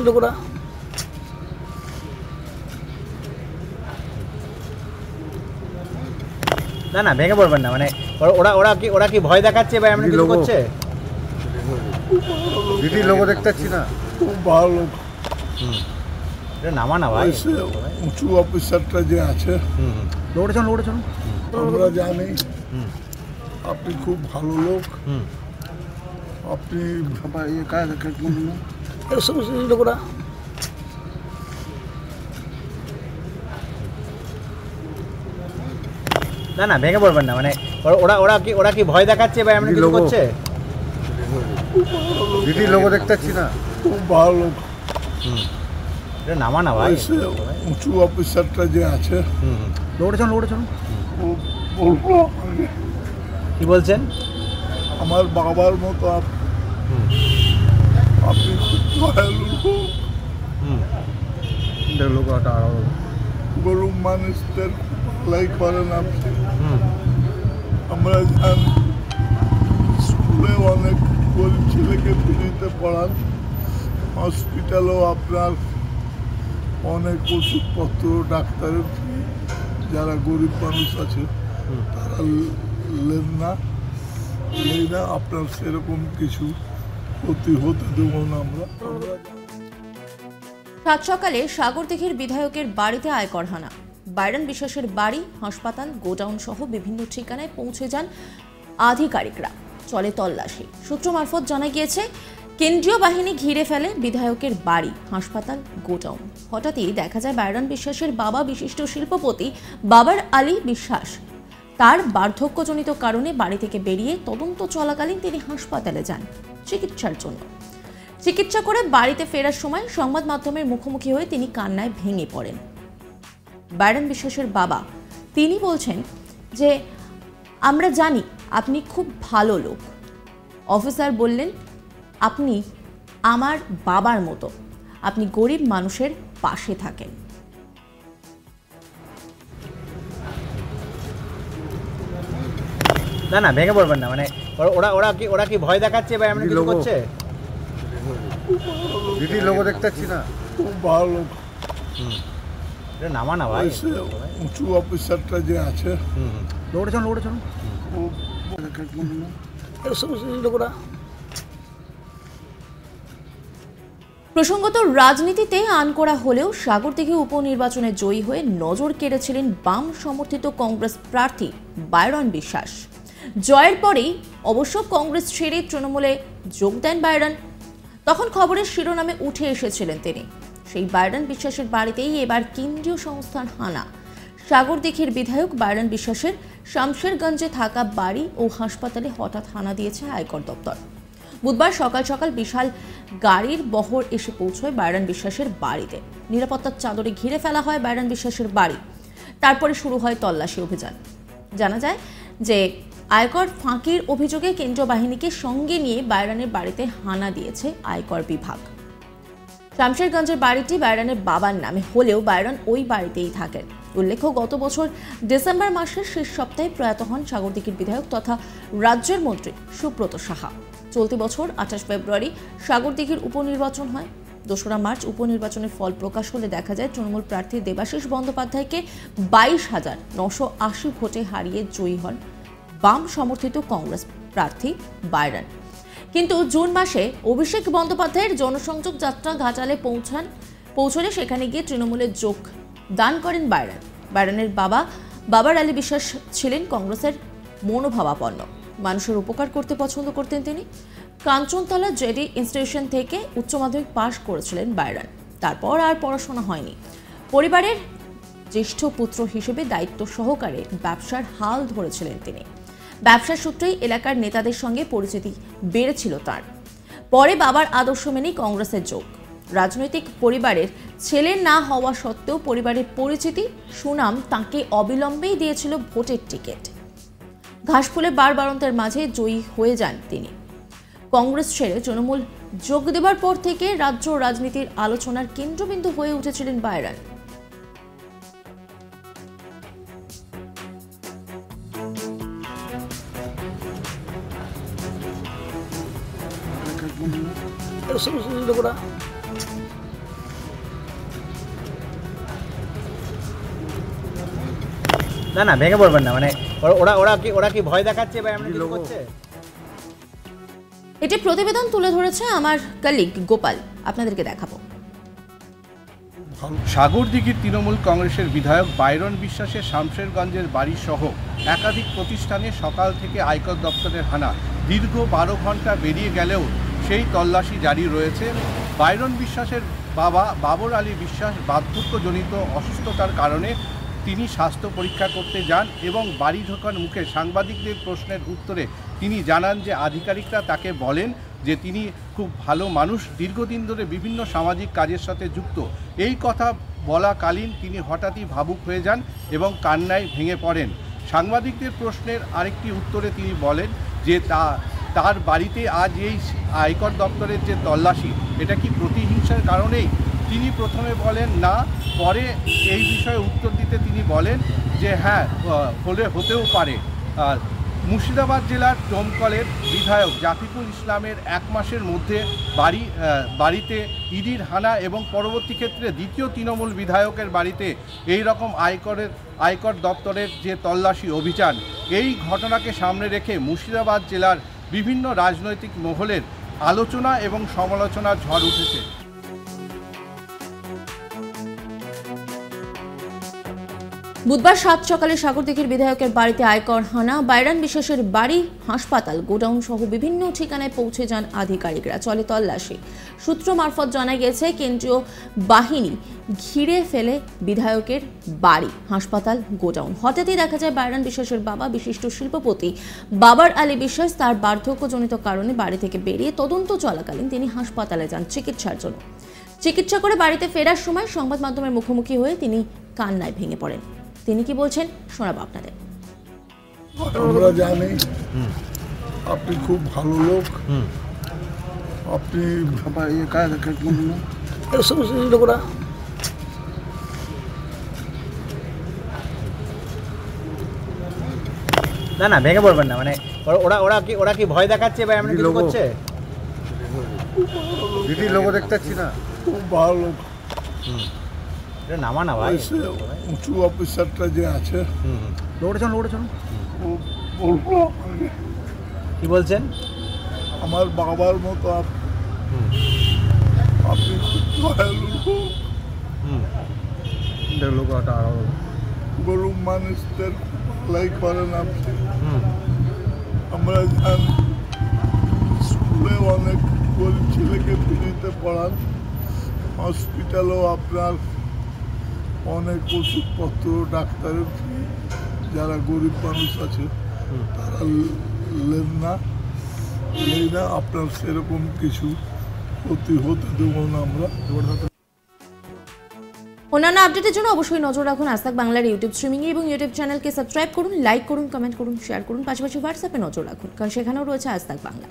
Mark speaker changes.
Speaker 1: লোকরা
Speaker 2: না না ভেঙে পড়বেন না, মানে ওরা কি ভয় দেখাচ্ছে বা এমন কিছু করছে?
Speaker 3: দিদি লোক দেখতে পাচ্ছি না,
Speaker 1: খুব ভালো লোক।
Speaker 2: এটা নামা না ভাই,
Speaker 1: উঁচু অফিসারটা যে আছে
Speaker 2: লোড়েছেন
Speaker 1: আমরা জানি আপনি খুব ভালো লোক। আপনি লোকরা
Speaker 2: না না ভেঙে পড়বেন না, মানে ওরা কি ভয় দেখাচ্ছে বা এমন কিছু করছে?
Speaker 3: দিদি লোক দেখতে পাচ্ছি না,
Speaker 1: খুব ভালো লোক।
Speaker 2: এটা নামা না ভাই,
Speaker 1: উঁচু অফিসারটা যে আছে
Speaker 2: লোড়েছেন
Speaker 1: বলবো
Speaker 2: কি বলছেন?
Speaker 1: আমার বাবার মতো আপনি খুব দয়ালু লোক। গরিব মানুষদের ভালাই করেন আপনি। আমরা জানি স্কুলে অনেক গরিব ছেলেকে ফ্রিতে পড়ান, হসপিটালেও আপনার অনেক ওষুধপত্র, ডাক্তারের ফি যারা গরিব মানুষ আছে তারা নেই না। আপনার সেরকম কিছু ক্ষতি হতে দেব না আমরা।
Speaker 4: সাত সকালে সাগরদিঘির বিধায়কের বাড়িতে আয়কর হানা। বাইরন বিশ্বাসের বাড়ি, হাসপাতাল, গোডাউন সহ বিভিন্ন ঠিকানায় পৌঁছে যান আধিকারিকরা। চলে তল্লাশি। সূত্র মারফত জানা গিয়েছে, কেন্দ্রীয় বাহিনী ঘিরে ফেলে বিধায়কের বাড়ি, হাসপাতাল, গোডাউন। হঠাৎই দেখা যায় বাইরন বিশ্বাসের বাবা বিশিষ্ট শিল্পপতি বাবার আলী বিশ্বাস তার বার্ধক্যজনিত কারণে বাড়ি থেকে বেরিয়ে তদন্ত চলাকালীন তিনি হাসপাতালে যান চিকিৎসার জন্য। চিকিৎসা করে বাড়িতে ফেরার সময় সংবাদ মাধ্যমের মুখোমুখি হয়ে তিনি কান্নায় ভেঙে পড়েন। বাইরন বিশ্বাসের বাবা তিনি বলছেন যে আমরা জানি আপনি খুব ভালো লোক। অফিসার বললেন আপনি আমার বাবার মতো, আপনি গরিব মানুষের পাশে থাকেন।
Speaker 2: না না ভেঙে পড়বেন না, মানে ওরা কি ভয় দেখাচ্ছে বা এমন কিছু করছে?
Speaker 3: দিদি লোক দেখতে পাচ্ছি না,
Speaker 1: খুব ভালো লোক।
Speaker 2: এটা নামা না ভাই,
Speaker 1: উঁচু অফিসারটা যে আছে
Speaker 2: লোড়েছেন
Speaker 1: লোকরা।
Speaker 4: প্রসঙ্গত রাজনীতিতে আনকড়া হলেও সাগরদিঘি উপনির্বাচনে জয়ী হয়ে নজর কেড়েছিলেন বাম সমর্থিত কংগ্রেস প্রার্থী বাইরন বিশ্বাস। জয়ের পরেই অবশ্য কংগ্রেস ছেড়ে তৃণমূলে যোগ দেন বাইরন। তখন খবরের শিরোনামে উঠে এসেছিলেন তিনি। সেই বাইরন বিশ্বাসের বাড়িতেই এবার কেন্দ্রীয় সংস্থার হানা। সাগরদিঘির বিধায়ক বাইরন বিশ্বাসের শামশেরগঞ্জে থাকা বাড়ি ও হাসপাতালে হঠাৎ হানা দিয়েছে আয়কর দপ্তর। বুধবার সকাল সকাল বিশাল গাড়ির বহর এসে পৌঁছয় বাইরন বিশ্বাসের বাড়িতে। নিরাপত্তার চাদরে ঘিরে ফেলা হয় বাইরন বিশ্বাসের বাড়ি। তারপরে শুরু হয় তল্লাশি অভিযান। জানা যায় যে আয়কর ফাঁকির অভিযোগে কেন্দ্রীয় বাহিনীকে সঙ্গে নিয়ে বাইরনের বাড়িতে হানা দিয়েছে আয়কর বিভাগ। শামশেরগঞ্জের বাড়িটি বাইরনের বাবার নামে হলেও বাইরন ওই বাড়িতেই থাকেন। উল্লেখ্য, গত বছর ডিসেম্বর মাসের শেষ সপ্তাহে প্রয়াত হন সাগরদিঘির বিধায়ক তথা রাজ্যের মন্ত্রী সুব্রত সাহা। চলতি বছর 28 ফেব্রুয়ারি সাগরদিঘির উপনির্বাচন হয়। 2রা মার্চ উপনির্বাচনের ফল প্রকাশ হলে দেখা যায় তৃণমূল প্রার্থী দেবাশিস বন্দ্যোপাধ্যায়কে 22,980 ভোটে হারিয়ে জয়ী হন বাম সমর্থিত কংগ্রেস প্রার্থী বাইরন। কিন্তু জুন মাসে অভিষেক বন্দ্যোপাধ্যায়ের জনসংযোগ যাত্রা ঘাটালে পৌঁছলে সেখানে গিয়ে তৃণমূলের যোগ দান করেন বাইরন। বাইরনের বাবার আলী বিশ্বাস ছিলেন কংগ্রেসের মনোভাবাপন্ন। মানুষের উপকার করতে পছন্দ করতেন তিনি। কাঞ্চনতলা জেডি ইনস্টিটিউশন থেকে উচ্চ মাধ্যমিক পাশ করেছিলেন বাইরন। তারপর আর পড়াশোনা হয়নি। পরিবারের জ্যেষ্ঠ পুত্র হিসেবে দায়িত্ব সহকারে ব্যবসার হাল ধরেছিলেন তিনি। ব্যবসার সূত্রেই এলাকার নেতাদের সঙ্গে পরিচিতি বেড়েছিল তার। পরে বাবার আদর্শ মেনেই কংগ্রেসের যোগ। রাজনৈতিক পরিবারের ছেলে না হওয়া সত্ত্বেও পরিবারের পরিচিতি, সুনাম তাঁকে অবিলম্বেই দিয়েছিল ভোটের টিকিট। ঘাসফুলের বারবারন্তের মাঝে জয়ী হয়ে যান তিনি। কংগ্রেস ছেড়ে তৃণমূল যোগ দেবার পর থেকে রাজ্য রাজনীতির আলোচনার কেন্দ্রবিন্দু হয়ে উঠেছিলেন বাইরন।
Speaker 1: এসব লোকরা
Speaker 2: না না ভেঙে পড়বেন না, মানে ওরা কি ভয় দেখাচ্ছে বা এমন কিছু করছে?
Speaker 4: এটি প্রতিবেদন তুলে ধরেছে আমার কলিগ গোপাল, আপনাদেরকে দেখাবো।
Speaker 5: সাগরদিঘির তৃণমূল কংগ্রেসের বিধায়ক বাইরন বিশ্বাসের শামশেরগঞ্জের বাড়ি সহ একাধিক প্রতিষ্ঠানে সকাল থেকে আয়কর দপ্তরের হানা। দীর্ঘ 12 ঘন্টা বেরিয়ে গেলেও সেই তল্লাশি জারি রয়েছে। বাইরন বিশ্বাসের বাবা বাবর আলী বিশ্বাস বার্ধক্যজনিত অসুস্থতার কারণে তিনি স্বাস্থ্য পরীক্ষা করতে যান এবং বাড়ি ঢোকার মুখে সাংবাদিকদের প্রশ্নের উত্তরে তিনি জানান যে আধিকারিকরা তাকে বলেন যে তিনি খুব ভালো মানুষ, দীর্ঘদিন ধরে বিভিন্ন সামাজিক কাজের সাথে যুক্ত। এই কথা বলাকালীন তিনি হঠাৎই ভাবুক হয়ে যান এবং কান্নায় ভেঙে পড়েন। সাংবাদিকদের প্রশ্নের আরেকটি উত্তরে তিনি বলেন যে তার বাড়িতে আজ এই আয়কর দপ্তরের যে তল্লাশি, এটা কি প্রতিহিংসার কারণেই? তিনি প্রথমে বলেন না, পরে এই বিষয়ে উত্তর দিতে তিনি বলেন যে হ্যাঁ হতেও পারে। মুর্শিদাবাদ জেলার ডোমকলের বিধায়ক জাফিকুল ইসলামের 1 মাসের মধ্যে বাড়িতে ইডির হানা এবং পরবর্তী ক্ষেত্রে দ্বিতীয় তৃণমূল বিধায়কের বাড়িতে এই রকম আয়কর দপ্তরের যে তল্লাশি অভিযান, এই ঘটনাকে সামনে রেখে মুর্শিদাবাদ জেলার বিভিন্ন রাজনৈতিক মহলের আলোচনা এবং সমালোচনার ঝড় উঠেছে।
Speaker 4: বুধবার 7 সকালে সাগরদিঘির বিধায়কের বাড়িতে আয়কর হানা। বাইরন বিশ্বাসের বাড়ি, হাসপাতাল, গোডাউন সহ বিভিন্ন ঠিকানায় পৌঁছে যান আধিকারিকরা। চলে তল্লাশি। সূত্র মারফত জানা গেছে কেন্দ্রীয় বাহিনী ঘিরে ফেলে বিধায়কের বাড়ি, হাসপাতাল, গোডাউন। হঠাৎই দেখা যায় বাইরন বিশ্বাসের বাবা বিশিষ্ট শিল্পপতি বাবর আলী বিশ্বাস তার বার্ধক্যজনিত কারণে বাড়ি থেকে বেরিয়ে তদন্ত চলাকালীন তিনি হাসপাতালে যান চিকিৎসার জন্য। চিকিৎসা করে বাড়িতে ফেরার সময় সংবাদ মাধ্যমের মুখোমুখি হয়ে তিনি কান্নায় ভেঙে পড়েন। তিনি কি বলছেন শোনাবো আপনাদের।
Speaker 1: আমরা জানি আপনি খুব ভালো লোক, আপনি এসব লোকরা
Speaker 2: না না ভেঙে পড়বেন না, মানে ওরা কি ভয় দেখাচ্ছে বা এমন কিছু করছে?
Speaker 3: দিদির লোগো দেখতে পাচ্ছি না।
Speaker 1: খুব ভালো লোক।
Speaker 2: এটা নামা না ভাই,
Speaker 1: এসে উঁচু অফিসারটা যে আছে
Speaker 2: দৌড়ে চলুন
Speaker 1: ও বলবো আপনাকে,
Speaker 2: কি বলছেন?
Speaker 1: আমার বাবার মতো আপনি খুব দয়ালু লোক, গরিব মানুষদের ভালাই করেন আপনি। আমরা জানি স্কুলে অনেক গরিব ছেলেকে ফ্রিতে পড়ান, হসপিটালেও আপনার অনেক ওষুধপত্র, ডাক্তারের ফি যারা গরিব মানুষ আছে তারা নেই না। আপনার সেরকম কিছু ক্ষতি হতে দেবো না আমরা।
Speaker 4: অন্যান্য আপডেটের জন্য অবশ্যই নজর রাখুন আজ তাক বাংলার ইউটিউব স্ট্রিমিং এবং ইউটিউব চ্যানেলকে সাবস্ক্রাইব করুন, লাইক করুন, কমেন্ট করুন, শেয়ার করুন, পাশাপাশি হোয়াটসঅ্যাপে নজর রাখুন, কারণ সেখানেও রয়েছে আজ তাক বাংলা।